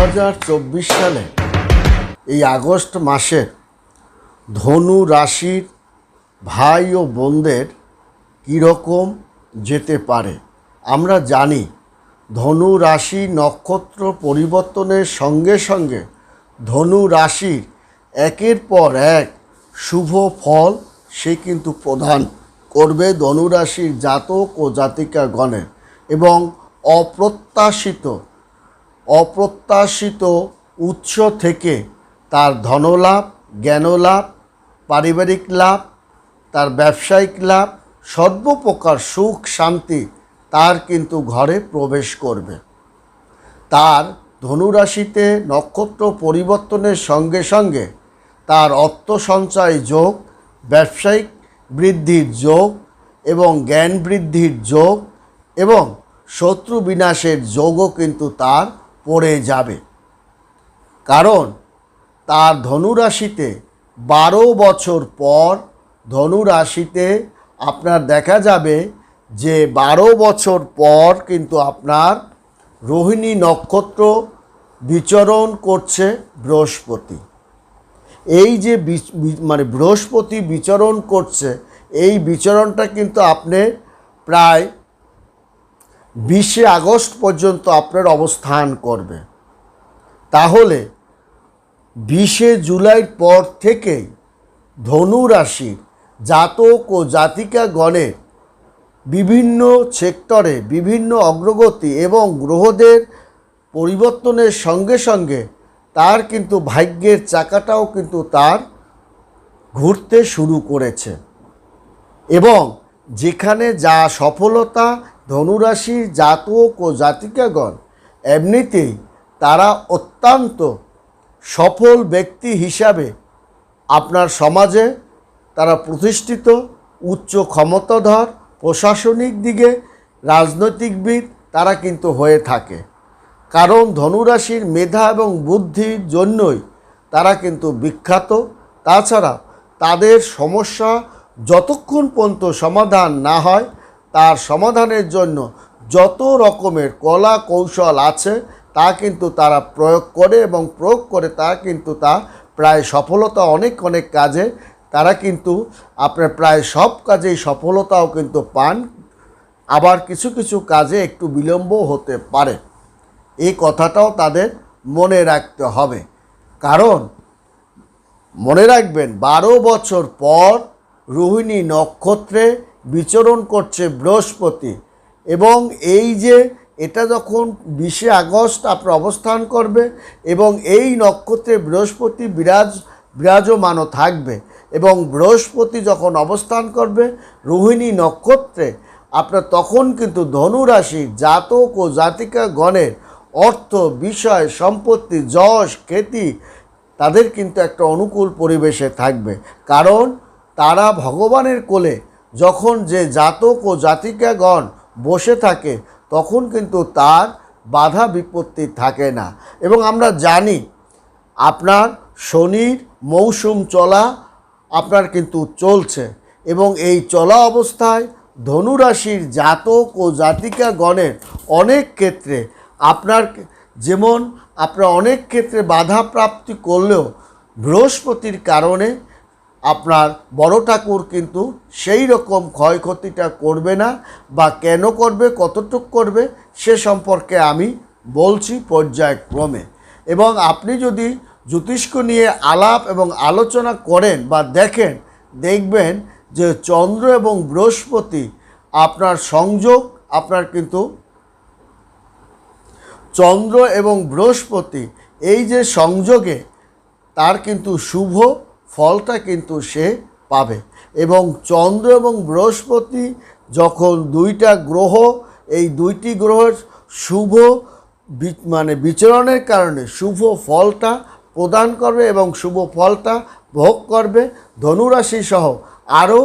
2024 সালে এই আগস্ট মাসে ধনু রাশির ভাই ও বোনদের কীরকম যেতে পারে। আমরা জানি ধনু রাশি নক্ষত্র পরিবর্তনের সঙ্গে সঙ্গে ধনু রাশির একের পর এক শুভ ফল সে কিন্তু প্রদান করবে ধনু রাশির জাতক ও জাতিকাগণের, এবং অপ্রত্যাশিত উৎস থেকে তার ধনলাভ, জ্ঞানলাভ, পারিবারিক লাভ, তার ব্যবসায়িক লাভ, সর্বপ্রকার সুখ শান্তি তার কিন্তু ঘরে প্রবেশ করবে। তার ধনুরাশিতে নক্ষত্র পরিবর্তনের সঙ্গে সঙ্গে তার অর্থ সঞ্চয় যোগ, ব্যবসায়িক বৃদ্ধির যোগ এবং জ্ঞান বৃদ্ধির যোগ এবং শত্রু বিনাশের যোগও কিন্তু তার পড়ে যাবে। কারণ তার ধনুরাশিতে 12 বছর পর ধনুরাশিতে আপনার দেখা যাবে যে 12 বছর পর কিন্তু আপনার রোহিণী নক্ষত্র বিচরণ করছে বৃহস্পতি। এই যে বৃহস্পতি বিচরণ করছে, এই বিচরণটা কিন্তু আপনি প্রায় 20 আগস্ট পর্যন্ত আপনার অবস্থান করবে। তাহলে 20 জুলাইয়ের পর থেকেই ধনু রাশির জাতক ও জাতিকাগণের বিভিন্ন সেক্টরে বিভিন্ন অগ্রগতি এবং গ্রহদের পরিবর্তনের সঙ্গে সঙ্গে তার কিন্তু ভাগ্যের চাকাটাও কিন্তু তার ঘুরতে শুরু করেছে। এবং যেখানে যা সফলতা ধনুরাশির জাতক ও জাতিকাগণ এমনিতেই তারা অত্যন্ত সফল ব্যক্তি হিসাবে আপনার সমাজে তারা প্রতিষ্ঠিত, উচ্চ ক্ষমতাধর, প্রশাসনিক দিকে রাজনৈতিকবিদ তারা কিন্তু হয়ে থাকে। কারণ ধনুরাশির মেধা এবং বুদ্ধির জন্যই তারা কিন্তু বিখ্যাত। তাছাড়া তাদের সমস্যা যতক্ষণ পর্যন্ত সমাধান না হয় তার সমাধানের জন্য যত রকমের কলা কৌশল আছে তা কিন্তু তারা প্রয়োগ করে এবং প্রয়োগ করে তারা কিন্তু তা প্রায় সফলতা অনেক কাজে তারা কিন্তু আপনার প্রায় সব কাজেই সফলতাও কিন্তু পান। আবার কিছু কিছু কাজে একটু বিলম্ব হতে পারে, এই কথাটাও তাদের মনে রাখতে হবে। কারণ মনে রাখবেন 12 বছর পর রোহিণী নক্ষত্রে বিচরণ করছে বৃহস্পতি, এবং এই যে এটা যখন 20 আগস্ট আপনার অবস্থান করবে এবং এই নক্ষত্রে বৃহস্পতি বিরাজমানও থাকবে, এবং বৃহস্পতি যখন অবস্থান করবে রোহিণী নক্ষত্রে আপনার তখন কিন্তু ধনুরাশির জাতক ও জাতিকাগণের অর্থ, বিষয়, সম্পত্তি, যশ, খ্যাতি তাদের কিন্তু একটা অনুকূল পরিবেশে থাকবে। কারণ তারা ভগবানের কোলে যখন যে জাতক ও জাতিকাগণ বসে থাকে তখন কিন্তু তার বাধা বিপত্তি থাকে না। এবং আমরা জানি আপনার শনির মৌসুম চলা আপনার কিন্তু চলছে, এবং এই চলা অবস্থায় ধনুরাশির জাতক ও জাতিকাগণের অনেক ক্ষেত্রে আপনার যেমন আপনার অনেক ক্ষেত্রে বাধা প্রাপ্তি করলেও বৃহস্পতির কারণে আপনার বড় ঠাকুর কিন্তু সেই রকম ক্ষয়ক্ষতিটা করবে না, বা কেন করবে, কতটুকু করবে সে সম্পর্কে আমি বলছি পর্যায়ক্রমে। এবং আপনি যদি জ্যোতিষ্ক নিয়ে আলাপ এবং আলোচনা করেন বা দেখবেন যে চন্দ্র এবং বৃহস্পতি আপনার সংযোগ, আপনার কিন্তু চন্দ্র এবং বৃহস্পতি এই যে সংযোগে তার কিন্তু শুভ ফলটা কিন্তু সে পাবে। এবং চন্দ্র এবং বৃহস্পতি যখন দুইটা গ্রহ, এই দুইটি গ্রহের শুভ বিচরণের কারণে শুভ ফলটা প্রদান করবে এবং শুভ ফলটা ভোগ করবে ধনুরাশি সহ আরও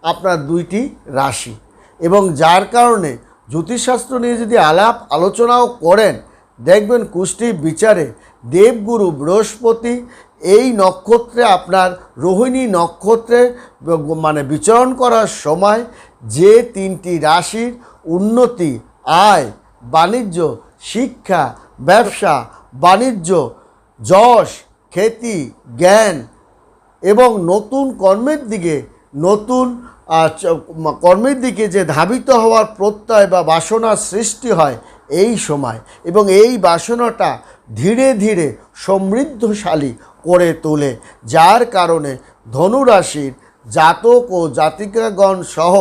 আপনার 2টি রাশি। এবং যার কারণে জ্যোতিষশাস্ত্র নিয়ে যদি আলাপ আলোচনাও করেন দেখবেন কুষ্টি বিচারে দেবগুরু বৃহস্পতি এই নক্ষত্রে আপনার রোহিণী নক্ষত্রে বিচরণ করার সময় যে 3টি রাশির উন্নতি, আয়, বাণিজ্য, শিক্ষা, ব্যবসা, বাণিজ্য, যশ, খ্যাতি, জ্ঞান এবং নতুন কর্মের দিকে যে ধাবিত হওয়ার প্রত্যয় বা বাসনার সৃষ্টি হয় এই সময়, এবং এই বাসনাটা ধীরে ধীরে সমৃদ্ধশালী করে তোলে, যার কারণে ধনুরাশির জাতক ও জাতিকাগণ সহ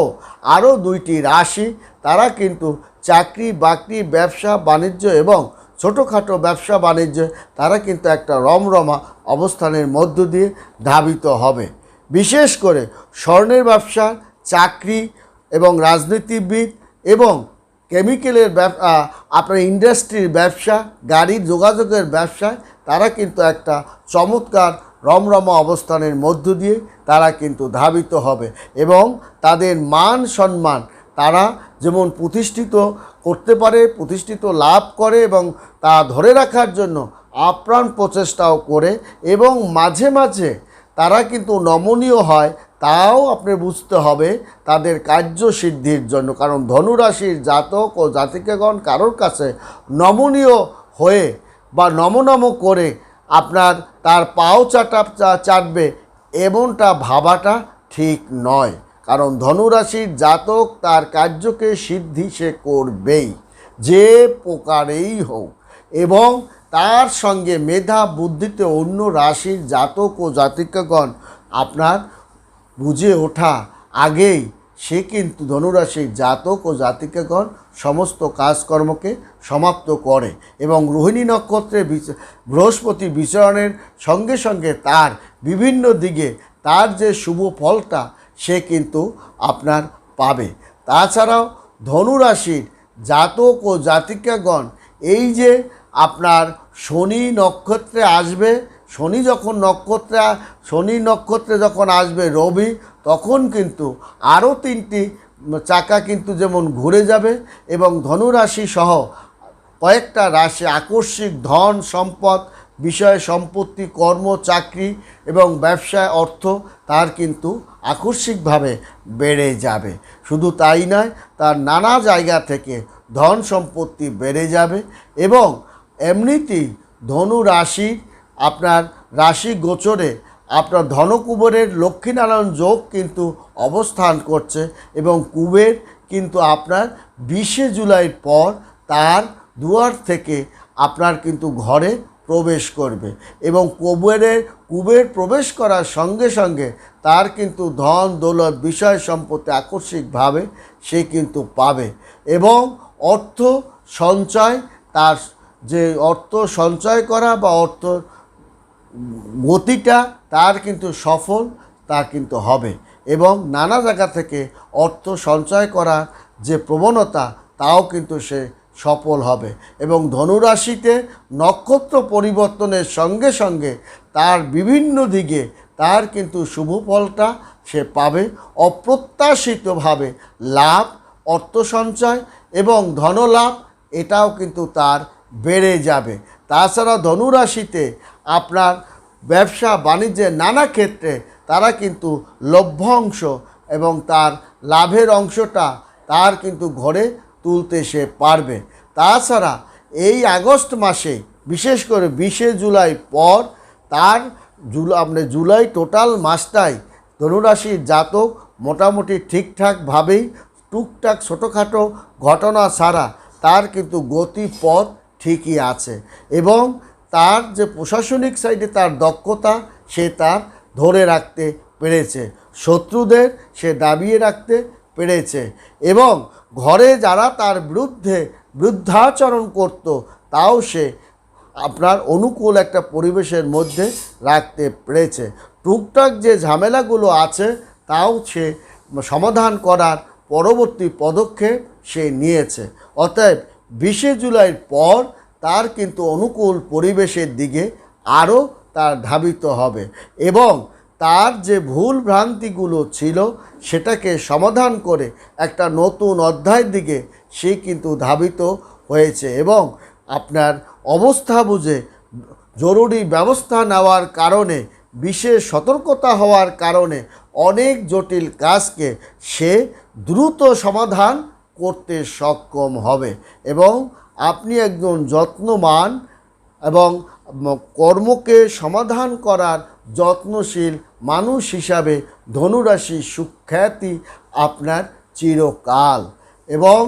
আরও 2টি রাশি তারা কিন্তু চাকরি বাকরি, ব্যবসা বাণিজ্য এবং ছোটোখাটো ব্যবসা বাণিজ্যে তারা কিন্তু একটা রমরমা অবস্থানের মধ্য দিয়ে ধাবিত হবে। বিশেষ করে স্বর্ণের ব্যবসা, চাকরি এবং রাজনীতিবিদ এবং কেমিক্যালের আপনার ইন্ডাস্ট্রির ব্যবসা, গাড়ির যোগাযোগের ব্যবসায় তারা কিন্তু একটা চমৎকার রমরমা অবস্থানের মধ্য দিয়ে তারা কিন্তু ধাবিত হবে, এবং তাদের মান সম্মান তারা যেমন প্রতিষ্ঠিত করতে পারে, প্রতিষ্ঠিত লাভ করে এবং তা ধরে রাখার জন্য আপ্রাণ প্রচেষ্টাও করে, এবং মাঝে মাঝে তারা কিন্তু নমনীয় হয়, তাও আপনি বুঝতে হবে তাদের কার্যসিদ্ধির জন্য। কারণ ধনুরাশির জাতক ও জাতিকাগণ কারোর কাছে নমনীয় হয়ে বা নমনম করে আপনার তার পাও চাটবে এমনটা ভাবাটা ঠিক নয়। কারণ ধনুরাশির জাতক তার কার্যকে সিদ্ধি সে করবেই, যে প্রকারেই হোক, এবং তার সঙ্গে মেধা বুদ্ধিতে অন্য রাশির জাতক ও জাতিকাগণ আপনার বুঝে ওঠা আগেই সে কিন্তু ধনুরাশির জাতক ও জাতিকাগণ সমস্ত কাজকর্মকে সমাপ্ত করে, এবং রোহিণী নক্ষত্রে বৃহস্পতি বিচরণের সঙ্গে সঙ্গে তার বিভিন্ন দিকে তার যে শুভ ফলটা সে কিন্তু আপনার পাবে। তাছাড়াও ধনুরাশির জাতক ও জাতিকাগণ এই যে আপনার শনি নক্ষত্রে আসবে, শনি নক্ষত্রে যখন আসবে রবি, তখন কিন্তু আরও 3টি চাকা কিন্তু যেমন ঘুরে যাবে, এবং ধনুরাশি সহ কয়েকটা রাশি আকস্মিক ধন সম্পদ বিষয়, সম্পত্তি, কর্ম, চাকরি এবং ব্যবসায় অর্থ তার কিন্তু আকস্মিকভাবে বেড়ে যাবে। শুধু তাই নয়, তার নানা জায়গা থেকে ধন সম্পত্তি বেড়ে যাবে, এবং এমনিতেই ধনু রাশির আপনার রাশি গোচরে আপনার ধনকুবেরের লক্ষ্মীনারায়ণ যোগ কিন্তু অবস্থান করছে, এবং কুবের কিন্তু আপনার 20শে জুলাইয়ের পর তার দুয়ার থেকে আপনার কিন্তু ঘরে প্রবেশ করবে, এবং কুবের প্রবেশ করার সঙ্গে সঙ্গে তার কিন্তু ধন দৌলত বিষয় সম্পত্তি আকস্মিকভাবে সে কিন্তু পাবে, এবং অর্থ সঞ্চয়, তার যে অর্থ সঞ্চয় করা বা অর্থ গতিটা তার কিন্তু সফল তা কিন্তু হবে, এবং নানা জায়গা থেকে অর্থ সঞ্চয় করার যে প্রবণতা তাও কিন্তু সে সফল হবে, এবং ধনুরাশিতে নক্ষত্র পরিবর্তনের সঙ্গে সঙ্গে তার বিভিন্ন দিকে তার কিন্তু শুভ ফলটা সে পাবে। অপ্রত্যাশিতভাবে লাভ, অর্থ সঞ্চয় এবং ধনলাভ এটাও কিন্তু তার বেড়ে যাবে। তাছাড়া ধনুরাশিতে আপনার ব্যবসা বাণিজ্যের নানা ক্ষেত্রে তারা কিন্তু লভ্যাংশ এবং তার লাভের অংশটা তার কিন্তু ঘরে তুলতে সে পারবে। তাছাড়া এই আগস্ট মাসে বিশেষ করে 20শে জুলাই পর তার জুলাই টোটাল মাসটাই ধনুরাশির জাতক মোটামুটি ঠিকঠাকভাবেই টুকটাক ছোটোখাটো ঘটনা ছাড়া তার কিন্তু গতিপথ ঠিকই আছে, এবং তার যে প্রশাসনিক সাইডে তার দক্ষতা সে তার ধরে রাখতে পেরেছে, শত্রুদের সে দাবিয়ে রাখতে পেরেছে, এবং ঘরে যারা তার বিরুদ্ধে বিরুদ্ধাচরণ করত তাও সে আপনার অনুকূল একটা পরিবেশের মধ্যে রাখতে পেরেছে। টুকটাক যে ঝামেলাগুলো আছে তাও সে সমাধান করার পরবর্তী পদক্ষেপ সে নিয়েছে। অতএব 20শে জুলাইয়ের পর তার কিন্তু অনুকূল পরিবেশের দিকে আরও তার ধাবিত হবে, এবং তার যে ভুল ভ্রান্তিগুলো ছিল সেটাকে সমাধান করে একটা নতুন অধ্যায়ের দিকে সে কিন্তু ধাবিত হয়েছে, এবং আপনার অবস্থা বুঝে জরুরি ব্যবস্থা নেওয়ার কারণে, বিশেষ সতর্কতা হওয়ার কারণে অনেক জটিল কাজকে সে দ্রুত সমাধান করতে সক্ষম হবে, এবং আপনি একজন যত্নবান এবং কর্মকে সমাধান করার যত্নশীল মানুষ হিসাবে ধনুরাশি সুখ্যাতি আপনার চিরকাল। এবং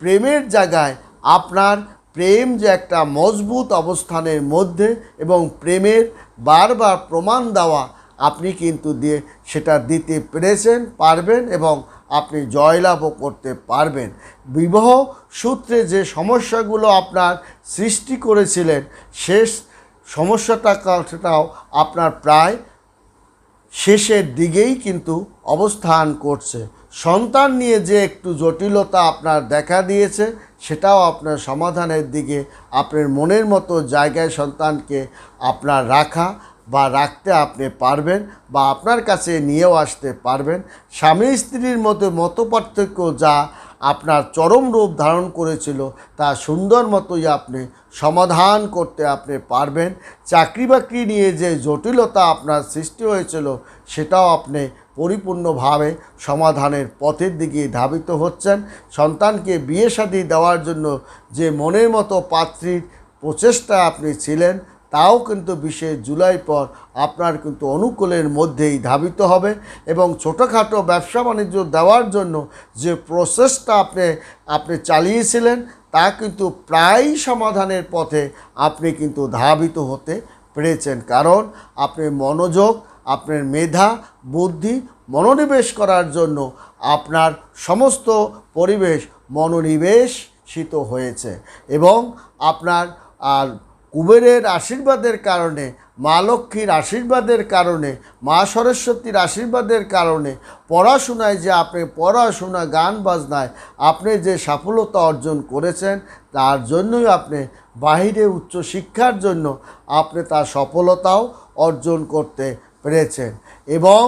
প্রেমের জায়গায় আপনার প্রেম যে একটা মজবুত অবস্থানের মধ্যে, এবং প্রেমের বারবার প্রমাণ দেওয়া আপনি কিন্তু সেটা দিতে পেরেছেন, পারবেন, এবং আপনি জয়লাভও করতে পারবেন। বিবাহ সূত্রে যে সমস্যাগুলো আপনার সৃষ্টি করেছিলেন, শেষ সেটাও আপনার প্রায় শেষের দিকেই কিন্তু অবস্থান করছে। সন্তান নিয়ে যে একটু জটিলতা আপনার দেখা দিয়েছে, সেটাও আপনার সমাধানের দিকে, আপনার মনের মতো জায়গায় সন্তানকে আপনার রাখা বা রাখতে আপনি পারবেন, বা আপনার কাছে নিয়েও আসতে পারবেন। স্বামী স্ত্রীর মধ্যে মতপার্থক্য যা আপনার চরম রূপ ধারণ করেছিল, তা সুন্দর মতোই আপনি সমাধান করতে আপনি পারবেন। চাকরি বাকরি নিয়ে যে জটিলতা আপনার সৃষ্টি হয়েছিল, সেটাও আপনি পরিপূর্ণভাবে সমাধানের পথের দিকে ধাবিত হচ্ছেন। সন্তানকে বিয়ে শাদী দেওয়ার জন্য যে মনের মতো পাত্রীর প্রচেষ্টা আপনি ছিলেন, তাও কিন্তু 20 জুলাই পর আপনার কিন্তু অনুকূলের মধ্যেই ধাবিত হবে। এবং ছোটোখাটো ব্যবসা বাণিজ্য দেওয়ার জন্য যে প্রসেসটা আপনি চালিয়েছিলেন, তা কিন্তু প্রায় সমাধানের পথে আপনি কিন্তু ধাবিত হতে পেরেছেন। কারণ আপনি মনোযোগ, আপনার মেধা, বুদ্ধি মনোনিবেশ করার জন্য আপনার সমস্ত পরিবেশ মনোনিবেশিত হয়েছে। এবং আপনার আর কুবেরের আশীর্বাদের কারণে, মা লক্ষ্মীর আশীর্বাদের কারণে, মা সরস্বতীর আশীর্বাদের কারণে, পড়াশোনায় যে আপনি পড়াশোনা গান বাজনায় আপনি যে সফলতা অর্জন করেছেন, তার জন্যই আপনি বাহিরে উচ্চশিক্ষার জন্য আপনি তার সফলতাও অর্জন করতে পেরেছেন। এবং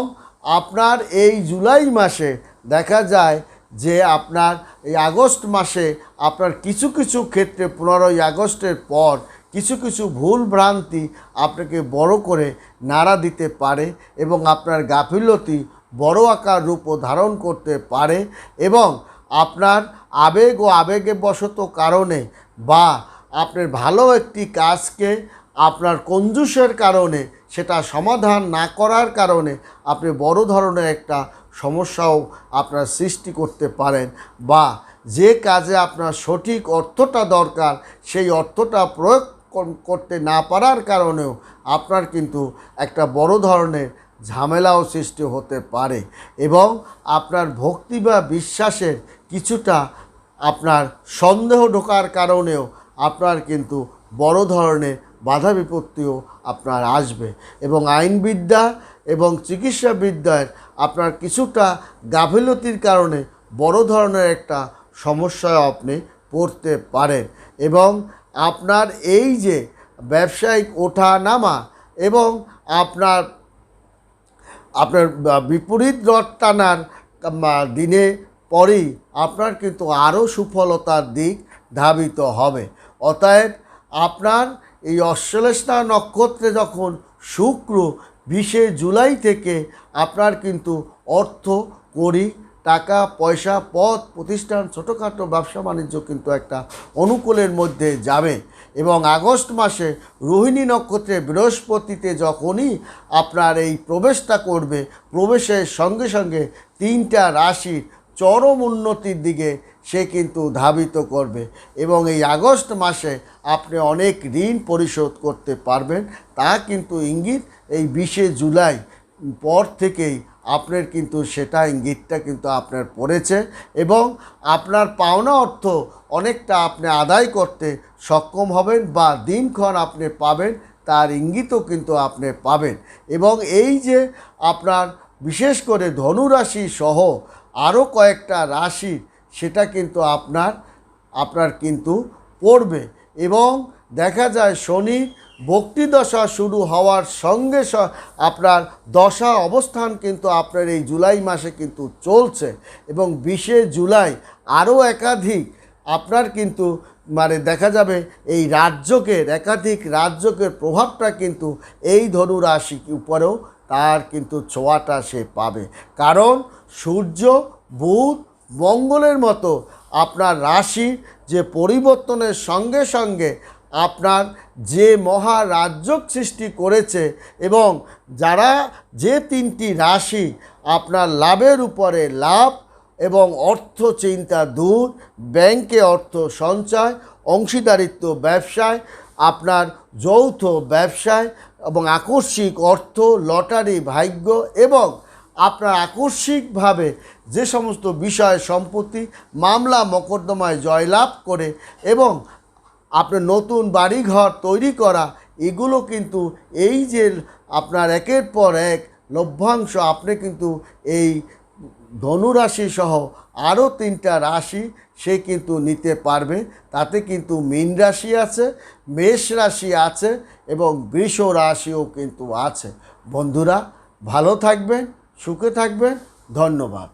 আপনার এই জুলাই মাসে দেখা যায় যে আপনার এই আগস্ট মাসে আপনার কিছু কিছু ক্ষেত্রে 15ই আগস্টের পর কিছু ভুল ভ্রান্তি আপনাকে বড় করে নাড়া দিতে পারে, এবং আপনার গাফিলতি বড় আকার রূপও ধারণ করতে পারে। এবং আপনার আবেগ ও আবেগবশত কারণে, বা আপনার ভালো একটি কাজকে আপনার কঞ্জুসের কারণে, সেটা সমাধান না করার কারণে আপনি বড় ধরনের একটা সমস্যাও আপনার সৃষ্টি করতে পারেন, বা যে কাজে আপনার সঠিক অর্থটা দরকার, সেই অর্থটা প্রয়োগ করতে না পারার কারণেও আপনার কিন্তু একটা বড় ধরনের ঝামেলাও সৃষ্টি হতে পারে। এবং আপনার ভক্তি বা বিশ্বাসের কিছুটা আপনার সন্দেহ ঢোকার কারণেও আপনার কিন্তু বড় ধরনের বাধা বিপত্তিও আপনার আসবে। এবং আইনবিদ্যা এবং চিকিৎসাবিদ্যার আপনার কিছুটা গাফিলতির কারণে বড় ধরনের একটা সমস্যায় আপনি পড়তে পারেন। এবং আপনার এই যে ব্যবসায়িক ওঠা নামা, এবং আপনার বিপরীত রথ টানার দিনে পরেই আপনার কিন্তু আরও সুফলতার দিক ধাবিত হবে। অতএব আপনার এই অশ্লেষা নক্ষত্রে যখন শুক্র 20 জুলাই থেকে আপনার কিন্তু অর্থ, কড়ি, টাকা পয়সা, পদ প্রতিষ্ঠান, ছোটোখাটো ব্যবসা বাণিজ্য কিন্তু একটা অনুকূলের মধ্যে যাবে। এবং আগস্ট মাসে রোহিণী নক্ষত্রে বৃহস্পতিতে যখনই আপনার এই প্রবেশটা করবে, প্রবেশের সঙ্গে সঙ্গে 3টা রাশির চরম উন্নতির দিকে সে কিন্তু ধাবিত করবে। এবং এই আগস্ট মাসে আপনি অনেক ঋণ পরিশোধ করতে পারবেন, তা কিন্তু ইঙ্গিত এই 20 জুলাই পর থেকেই আপনার কিন্তু সেটা ইঙ্গিতটা কিন্তু আপনার পড়েছে। এবং আপনার পাওনা অর্থ অনেকটা আপনি আদায় করতে সক্ষম হবেন, বা দিনক্ষণ আপনি পাবেন, তার ইঙ্গিতও কিন্তু আপনি পাবেন। এবং এই যে আপনার বিশেষ করে ধনুরাশি সহ আরও কয়েকটা রাশি, সেটা কিন্তু আপনার কিন্তু পড়বে। এবং দেখা যায় শনি ভক্তি দশা শুরু হওয়ার সঙ্গে আপনার দশা অবস্থান কিন্তু আপনার এই জুলাই মাসে কিন্তু চলছে। এবং 20 জুলাই আরও একাধিক আপনার কিন্তু দেখা যাবে এই একাধিক রাজ্যকের প্রভাবটা কিন্তু এই ধনু রাশির উপরেও তার কিন্তু ছোঁয়াটা সে পাবে। কারণ সূর্য, বুধ, মঙ্গলের মতো আপনার রাশি যে পরিবর্তনের সঙ্গে সঙ্গে আপনার যে মহারাজ্য সৃষ্টি করেছে এবং যারা যে 3টি রাশি আপনার লাভের উপরে লাভ এবং অর্থ চিন্তা দূর, ব্যাংকে অর্থ সঞ্চয়, অংশীদারিত্ব ব্যবসায়, আপনার যৌথ ব্যবসায় এবং আকস্মিক অর্থ, লটারি, ভাগ্য এবং আপনার আকস্মিকভাবে যে সমস্ত বিষয় সম্পত্তি মামলা মোকদ্দমায় জয়লাভ করে এবং আপনার নতুন বাড়িঘর তৈরি করা, এগুলো কিন্তু এই যে আপনার একের পর এক লভ্যাংশ আপনি কিন্তু এই ধনুরাশি সহ আরও 3টা রাশি সে কিন্তু নিতে পারবে। তাতে কিন্তু মীন রাশি আছে, মেষ রাশি আছে এবং বৃষ রাশিও কিন্তু আছে। বন্ধুরা, ভালো থাকবেন, সুখে থাকবেন। ধন্যবাদ।